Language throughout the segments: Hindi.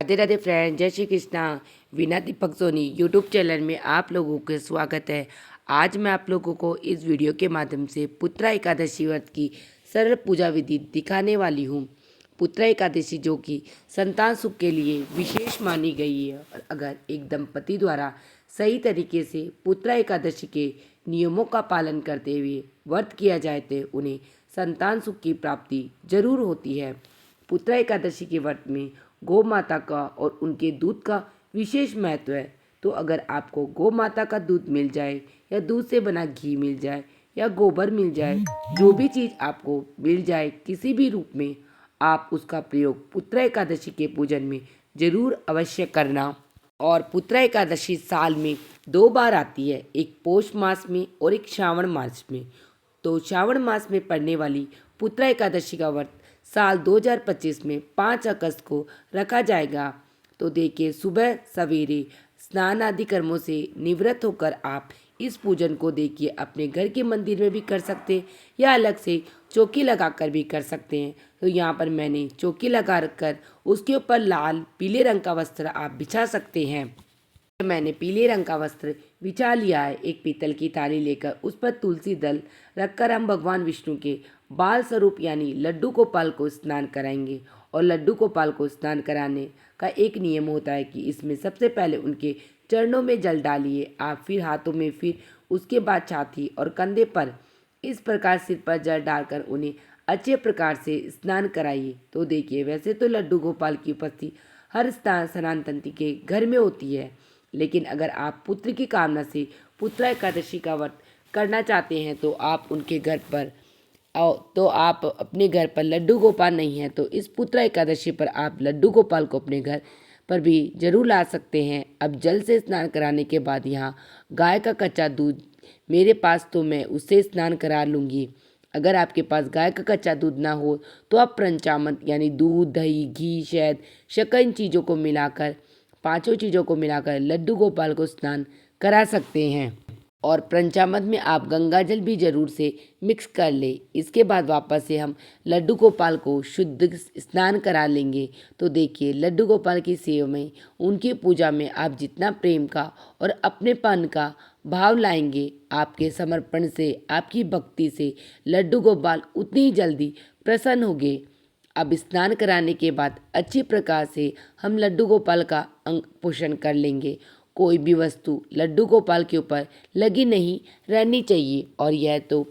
राधे राधे फ्रेंड, जय श्री कृष्णा। वीना दीपक सोनी यूट्यूब चैनल में आप लोगों का स्वागत है। आज मैं आप लोगों को इस वीडियो के माध्यम से पुत्रा एकादशी व्रत की सरल पूजा विधि दिखाने वाली हूँ। पुत्रा एकादशी जो कि संतान सुख के लिए विशेष मानी गई है और अगर एक दंपति द्वारा सही तरीके से पुत्रा एकादशी के नियमों का पालन करते हुए व्रत किया जाए तो उन्हें संतान सुख की प्राप्ति जरूर होती है। पुत्रा एकादशी के व्रत में गौ माता का और उनके दूध का विशेष महत्व है। तो अगर आपको गौ माता का दूध मिल जाए या दूध से बना घी मिल जाए या गोबर मिल जाए, जो भी चीज़ आपको मिल जाए किसी भी रूप में, आप उसका प्रयोग पुत्रा एकादशी के पूजन में जरूर अवश्य करना। और पुत्रा एकादशी साल में 2 बार आती है, एक पौष मास में और एक श्रावण मास में। तो श्रावण मास में पड़ने वाली पुत्रा एकादशी का व्रत साल 2025 में 5 अगस्त को रखा जाएगा। तो देखिए, सुबह सवेरे स्नान आदि कर्मों से निवृत्त होकर आप इस पूजन को देखिए अपने घर के मंदिर में भी कर सकते हैं या अलग से चौकी लगाकर भी कर सकते हैं। तो यहाँ पर मैंने चौकी लगा कर उसके ऊपर लाल पीले रंग का वस्त्र आप बिछा सकते हैं। मैंने पीले रंग का वस्त्र बिछा लिया है। एक पीतल की थाली लेकर उस पर तुलसी दल रखकर हम भगवान विष्णु के बाल स्वरूप यानी लड्डू गोपाल को स्नान कराएंगे। और लड्डू गोपाल को स्नान कराने का एक नियम होता है कि इसमें सबसे पहले उनके चरणों में जल डालिए आप, फिर हाथों में, फिर उसके बाद छाती और कंधे पर इस प्रकार सिर पर जल डालकर उन्हें अच्छे प्रकार से स्नान कराइए। तो देखिए, वैसे तो लड्डू गोपाल की उपस्थिति हर सनातन के घर में होती है, लेकिन अगर आप पुत्र की कामना से पुत्रा एकादशी का व्रत करना चाहते हैं तो आप उनके घर पर तो आप अपने घर पर लड्डू गोपाल नहीं है तो इस पुत्रा एकादशी पर आप लड्डू गोपाल को अपने घर पर भी जरूर ला सकते हैं। अब जल से स्नान कराने के बाद यहाँ गाय का कच्चा दूध मेरे पास, तो मैं उससे स्नान करा लूँगी। अगर आपके पास गाय का कच्चा दूध ना हो तो आप पंचामृत यानी दूध, दही, घी, शहद, शक्कर, इन चीज़ों को मिलाकर, पांचों चीज़ों को मिलाकर लड्डू गोपाल को स्नान करा सकते हैं। और पंचामृत में आप गंगा जल भी जरूर से मिक्स कर ले। इसके बाद वापस से हम लड्डू गोपाल को शुद्ध स्नान करा लेंगे। तो देखिए, लड्डू गोपाल की सेवा में, उनकी पूजा में आप जितना प्रेम का और अपनेपन का भाव लाएंगे, आपके समर्पण से, आपकी भक्ति से लड्डू गोपाल उतनी ही जल्दी प्रसन्न होंगे। अब स्नान कराने के बाद अच्छी प्रकार से हम लड्डू गोपाल का अंग पोषण कर लेंगे। कोई भी वस्तु लड्डू गोपाल के ऊपर लगी नहीं रहनी चाहिए। और यह तो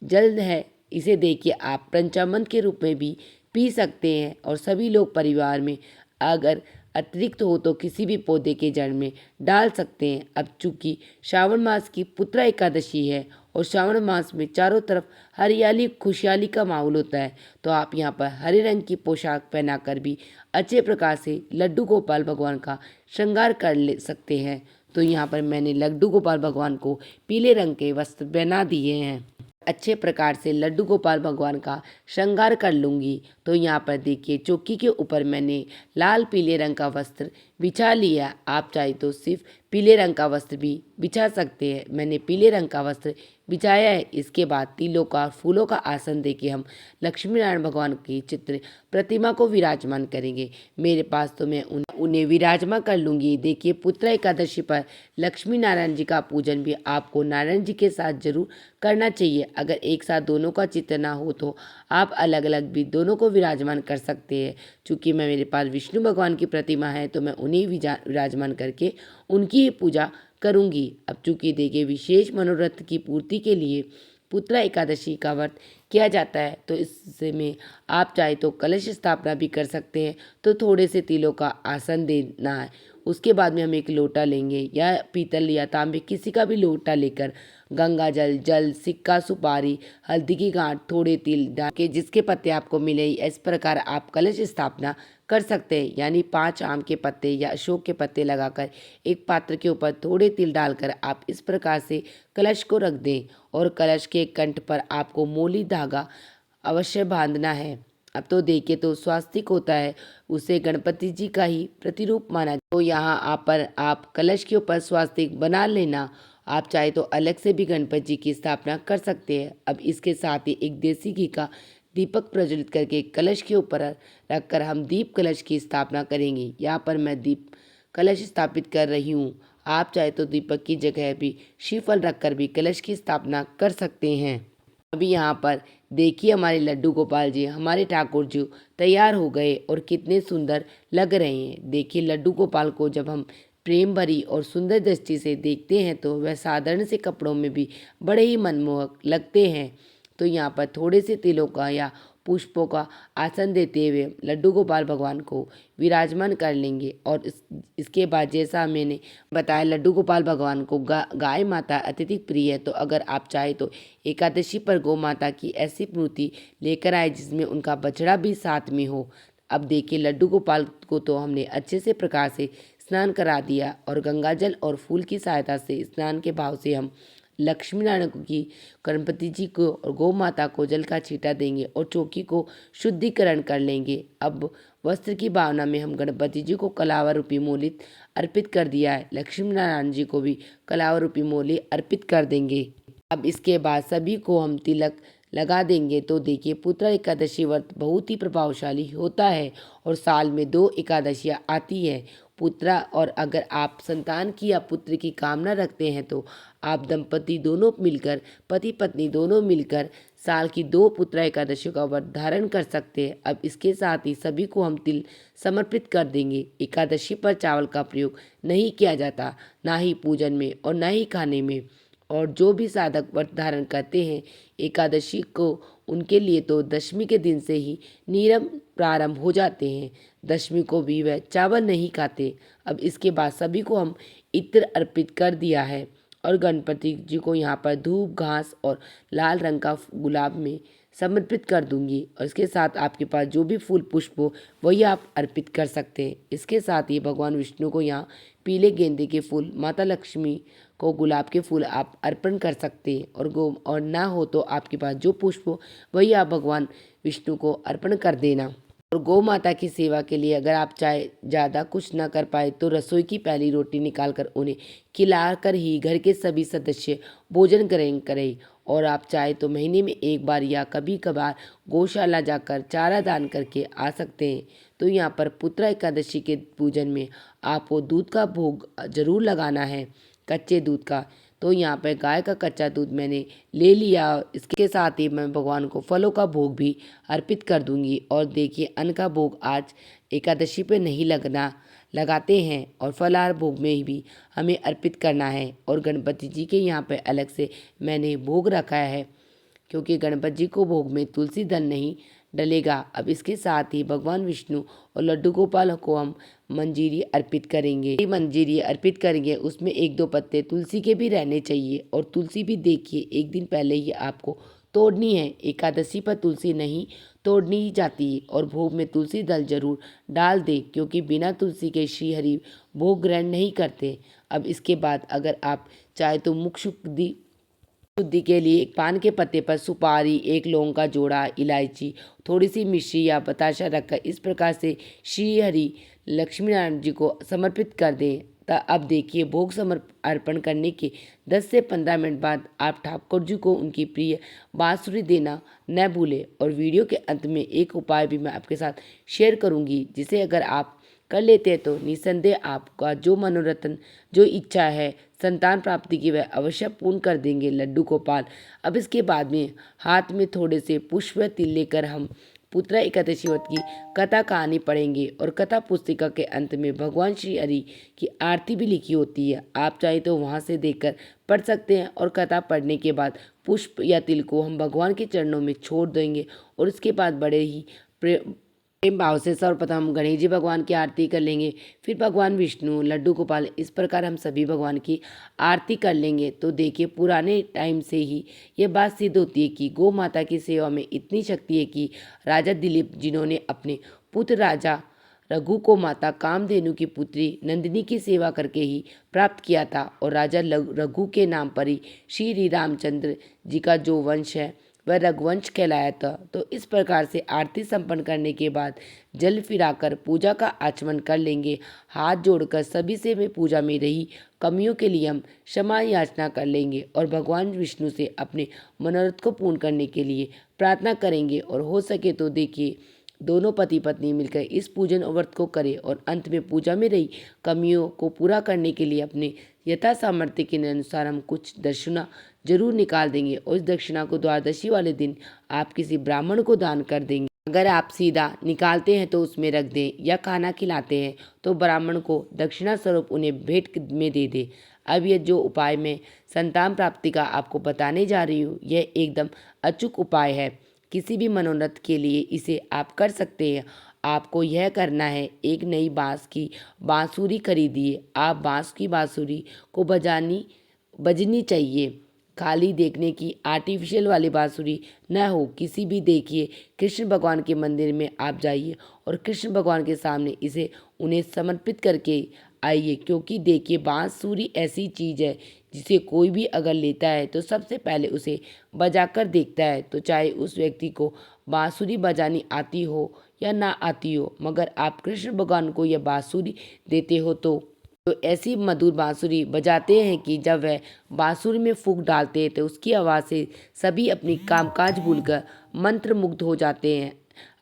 जल है, इसे देखिए आप पंचामृत के रूप में भी पी सकते हैं। और सभी लोग परिवार में अगर अतिरिक्त हो तो किसी भी पौधे के जड़ में डाल सकते हैं। अब चूँकि श्रावण मास की पुत्रा एकादशी है और श्रावण मास में चारों तरफ हरियाली खुशहाली का माहौल होता है, तो आप यहाँ पर हरे रंग की पोशाक पहनाकर भी अच्छे प्रकार से लड्डू गोपाल भगवान का श्रृंगार कर ले सकते हैं। तो यहाँ पर मैंने लड्डू गोपाल भगवान को पीले रंग के वस्त्र पहना दिए हैं। अच्छे प्रकार से लड्डू गोपाल भगवान का श्रृंगार कर लूँगी। तो यहाँ पर देखिए, चौकी के ऊपर मैंने लाल पीले रंग का वस्त्र बिछा लिया। आप चाहे तो सिर्फ पीले रंग का वस्त्र भी बिछा सकते हैं। मैंने पीले रंग का वस्त्र बिछाया है। इसके बाद तिलों का फूलों का आसन देके हम लक्ष्मी नारायण भगवान की चित्र प्रतिमा को विराजमान करेंगे। मेरे पास तो मैं उन्हें विराजमान कर लूँगी। देखिए, पुत्रा एकादशी पर लक्ष्मी नारायण जी का पूजन भी आपको नारायण जी के साथ जरूर करना चाहिए। अगर एक साथ दोनों का चित्र ना हो तो आप अलग अलग भी दोनों को विराजमान कर सकते हैं। चूँकि मेरे पास विष्णु भगवान की प्रतिमा है तो मैं उन्हें विराजमान करके उनकी ही पूजा करूंगी। अब चूँकि देखिए, विशेष मनोरथ की पूर्ति के लिए पुत्रा एकादशी का व्रत किया जाता है, तो इसमें आप चाहे तो कलश स्थापना भी कर सकते हैं। तो थोड़े से तिलों का आसन देना है। उसके बाद में हम एक लोटा लेंगे या पीतल या तांबे किसी का भी लोटा लेकर गंगा जल, सिक्का, सुपारी, हल्दी की गांठ, थोड़े तिल डाल के, जिसके पत्ते आपको मिले, इस प्रकार आप कलश स्थापना कर सकते हैं। यानी 5 आम के पत्ते या अशोक के पत्ते लगाकर एक पात्र के ऊपर थोड़े तिल डालकर आप इस प्रकार से कलश को रख दें। और कलश के कंठ पर आपको मोली धागा अवश्य बांधना है। अब तो देखिए, तो स्वास्तिक होता है, उसे गणपति जी का ही प्रतिरूप माना। तो यहाँ आप कलश के ऊपर स्वास्तिक बना लेना। आप चाहे तो अलग से भी गणपति जी की स्थापना कर सकते हैं। अब इसके साथ ही एक देसी घी का दीपक प्रज्वलित करके कलश के ऊपर रखकर हम दीप कलश की स्थापना करेंगे। यहाँ पर मैं दीप कलश स्थापित कर रही हूँ। आप चाहे तो दीपक की जगह भी श्रीफल रखकर भी कलश की स्थापना कर सकते हैं। अभी यहाँ पर देखिए हमारे लड्डू गोपाल जी, हमारे ठाकुर जी तैयार हो गए और कितने सुंदर लग रहे हैं। देखिए लड्डू गोपाल को जब हम प्रेम भरी और सुंदर दृष्टि से देखते हैं तो वह साधारण से कपड़ों में भी बड़े ही मनमोहक लगते हैं। तो यहाँ पर थोड़े से तिलों का या पुष्पों का आसन देते हुए लड्डू गोपाल भगवान को विराजमान कर लेंगे। और इसके बाद जैसा मैंने बताया लड्डू गोपाल भगवान को गाय माता अत्यधिक प्रिय है, तो अगर आप चाहे तो एकादशी पर गौ माता की ऐसी मूर्ति लेकर आए जिसमें उनका बछड़ा भी साथ में हो। अब देखिए लड्डू गोपाल को तो हमने अच्छे से प्रकार से स्नान करा दिया और गंगाजल और फूल की सहायता से स्नान के भाव से हम लक्ष्मी नारायण की, गणपति जी को और गौ माता को जल का छींटा देंगे और चौकी को शुद्धिकरण कर लेंगे। अब वस्त्र की भावना में हम गणपति जी को कलावा रूपी मोली अर्पित कर दिया है, लक्ष्मी नारायण जी को भी कलावा रूपी मोली अर्पित कर देंगे। अब इसके बाद सभी को हम तिलक लगा देंगे। तो देखिए पुत्र एकादशी व्रत बहुत ही प्रभावशाली होता है और साल में 2 एकादशियाँ आती है पुत्रा। और अगर आप संतान की या पुत्र की कामना रखते हैं तो आप दंपति दोनों मिलकर, पति पत्नी दोनों मिलकर साल की 2 पुत्रा एकादशियों का व्रत धारण कर सकते हैं। अब इसके साथ ही सभी को हम तिल समर्पित कर देंगे। एकादशी पर चावल का प्रयोग नहीं किया जाता, ना ही पूजन में और ना ही खाने में। और जो भी साधक व्रत धारण करते हैं एकादशी को, उनके लिए तो दशमी के दिन से ही नियम प्रारंभ हो जाते हैं। दशमी को भी वह चावल नहीं खाते। अब इसके बाद सभी को हम इत्र अर्पित कर दिया है और गणपति जी को यहाँ पर धूप, घास और लाल रंग का गुलाब में समर्पित कर दूंगी। और इसके साथ आपके पास जो भी फूल पुष्प हो वही आप अर्पित कर सकते हैं। इसके साथ ही भगवान विष्णु को यहाँ पीले गेंदे के फूल, माता लक्ष्मी को गुलाब के फूल आप अर्पण कर सकते हैं। और ना हो तो आपके पास जो पुष्प हो वही आप भगवान विष्णु को अर्पण कर देना। और गौ माता की सेवा के लिए अगर आप चाहे ज़्यादा कुछ ना कर पाए तो रसोई की पहली रोटी निकालकर उन्हें खिलाकर ही घर के सभी सदस्य भोजन करें। और आप चाहे तो महीने में 1 बार या कभी कभार गौशाला जाकर चारा दान करके आ सकते हैं। तो यहाँ पर पुत्रा एकादशी के पूजन में आपको दूध का भोग जरूर लगाना है, कच्चे दूध का। तो यहाँ पर गाय का कच्चा दूध मैंने ले लिया। इसके साथ ही मैं भगवान को फलों का भोग भी अर्पित कर दूंगी। और देखिए अन्न का भोग आज एकादशी पे नहीं लगाते हैं और फलाहार भोग में भी हमें अर्पित करना है। और गणपति जी के यहाँ पे अलग से मैंने भोग रखा है क्योंकि गणपति जी को भोग में तुलसी दल नहीं डलेगा। अब इसके साथ ही भगवान विष्णु और लड्डू गोपाल को हम मंजीरी अर्पित करेंगे। मंजीरी अर्पित करेंगे उसमें 1-2 पत्ते तुलसी के भी रहने चाहिए। और तुलसी भी देखिए 1 दिन पहले ही आपको तोड़नी है। एकादशी पर तुलसी नहीं तोड़नी जाती और भोग में तुलसी दल जरूर डाल दे क्योंकि बिना तुलसी के श्री हरि भोग ग्रहण नहीं करते। अब इसके बाद अगर आप चाहे तो मुख शुद्धि के लिए एक पान के पत्ते पर सुपारी, 1 लौंग का जोड़ा, इलायची, थोड़ी सी मिश्री या बताशा रखकर इस प्रकार से श्री हरि लक्ष्मी नारायण जी को समर्पित कर दें। अब देखिए भोग अर्पण करने के 10 से 15 मिनट बाद आप ठाकुर जी को उनकी प्रिय बांसुरी देना न भूलें। और वीडियो के अंत में एक उपाय भी मैं आपके साथ शेयर करूंगी जिसे अगर आप कर लेते हैं तो निसंदेह आपका जो मनोरथ, जो इच्छा है संतान प्राप्ति की वह अवश्य पूर्ण कर देंगे लड्डू गोपाल। अब इसके बाद में हाथ में थोड़े से पुष्प तिल लेकर हम पुत्रा एकादशी व्रत की कथा कहानी पढ़ेंगे। और कथा पुस्तिका के अंत में भगवान श्री हरि की आरती भी लिखी होती है, आप चाहे तो वहां से देखकर पढ़ सकते हैं। और कथा पढ़ने के बाद पुष्प या तिल को हम भगवान के चरणों में छोड़ देंगे। और उसके बाद बड़े ही प्रेम भाव से सर्वप्रथम हम गणेश जी भगवान की आरती कर लेंगे, फिर भगवान विष्णु, लड्डू गोपाल, इस प्रकार हम सभी भगवान की आरती कर लेंगे। तो देखिए पुराने टाइम से ही ये बात सिद्ध होती है कि गौ माता की सेवा में इतनी शक्ति है कि राजा दिलीप जिन्होंने अपने पुत्र राजा रघु को माता कामधेनु की पुत्री नंदिनी की सेवा करके ही प्राप्त किया था। और राजा रघु के नाम पर ही श्री रामचंद्र जी का जो वंश है वह रघुवंश कहलाया था। तो इस प्रकार से आरती संपन्न करने के बाद जल फिराकर पूजा का आचमन कर लेंगे। हाथ जोड़कर सभी से भी पूजा में रही कमियों के लिए हम क्षमा याचना कर लेंगे और भगवान विष्णु से अपने मनोरथ को पूर्ण करने के लिए प्रार्थना करेंगे। और हो सके तो देखिए दोनों पति पत्नी मिलकर इस पूजन व्रत को करें और अंत में पूजा में रही कमियों को पूरा करने के लिए अपने यथा सामर्थ्य के अनुसार हम कुछ दक्षिणा जरूर निकाल देंगे और इस दक्षिणा को द्वादशी वाले दिन आप किसी ब्राह्मण को दान कर देंगे। अगर आप सीधा निकालते हैं तो उसमें रख दें या खाना खिलाते हैं तो ब्राह्मण को दक्षिणा स्वरूप उन्हें भेंट में दे दें। अब यह जो उपाय मैं संतान प्राप्ति का आपको बताने जा रही हूँ यह एकदम अचूक उपाय है। किसी भी मनोरथ के लिए इसे आप कर सकते हैं। आपको यह करना है, एक नई बांस की बांसुरी खरीदिए। आप बांस की बांसुरी को बजनी चाहिए। खाली देखने की आर्टिफिशियल वाली बांसुरी न हो। किसी भी देखिए कृष्ण भगवान के मंदिर में आप जाइए और कृष्ण भगवान के सामने इसे उन्हें समर्पित करके आइए, क्योंकि देखिए बांसुरी ऐसी चीज़ है जिसे कोई भी अगर लेता है तो सबसे पहले उसे बजाकर देखता है। तो चाहे उस व्यक्ति को बांसुरी बजानी आती हो या ना आती हो, मगर आप कृष्ण भगवान को यह बांसुरी देते हो तो ऐसी मधुर बांसुरी बजाते हैं कि जब वह बांसुरी में फूंक डालते हैं तो उसकी आवाज़ से सभी अपनी कामकाज भूलकर मंत्रमुग्ध हो जाते हैं।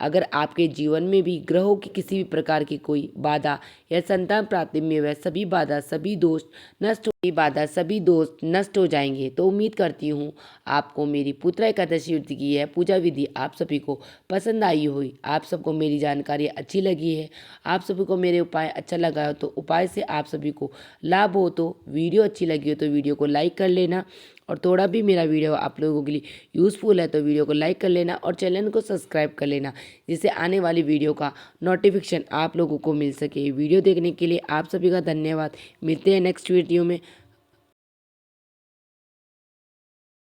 अगर आपके जीवन में भी ग्रहों की किसी भी प्रकार की कोई बाधा या संतान प्राप्ति में वह सभी दोष नष्ट हो जाएंगे। तो उम्मीद करती हूँ आपको मेरी पुत्र एकादशी व्रत की यह पूजा विधि आप सभी को पसंद आई हुई। आप सबको मेरी जानकारी अच्छी लगी है, आप सभी को मेरे उपाय अच्छा लगा हो तो उपाय से आप सभी को लाभ हो, तो वीडियो अच्छी लगी हो तो वीडियो को लाइक कर लेना। और थोड़ा भी मेरा वीडियो आप लोगों के लिए यूज़फुल है तो वीडियो को लाइक कर लेना और चैनल को सब्सक्राइब कर लेना, जिससे आने वाली वीडियो का नोटिफिकेशन आप लोगों को मिल सके। वीडियो देखने के लिए आप सभी का धन्यवाद। मिलते हैं नेक्स्ट वीडियो में।